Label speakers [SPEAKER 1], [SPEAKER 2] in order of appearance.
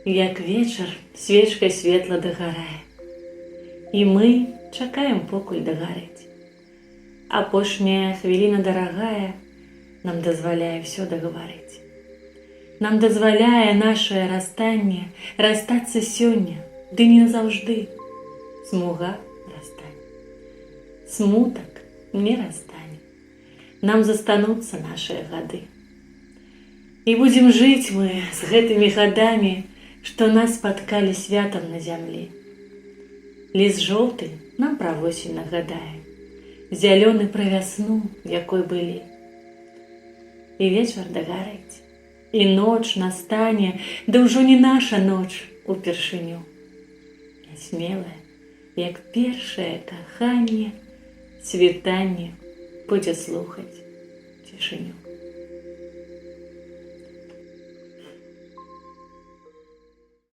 [SPEAKER 1] Як вечар свечкай светла дагарае. І мы чакаем, покуль дагарэць. Апошняя хвіліна дарагая нам дазваляе ўсё дагаварыць. Нам дазваляе нашае расстанне расстацца сёння, ды не назаўжды. Смуга расстане. Смутак не расстане. Нам застануцца нашыя гады. І будзем жыць мы з гэтымі гадамі, што нас спаткалі святам на зямлі. Ліст жоўты нам пра восень нагадае, зялёны пра вясну, якой былі. І вечар дагарэць, і ноч настане, да ўжо не наша ноч упершыню. Нясмелае, як першае каханне, світанне будзе слухаць цішыню.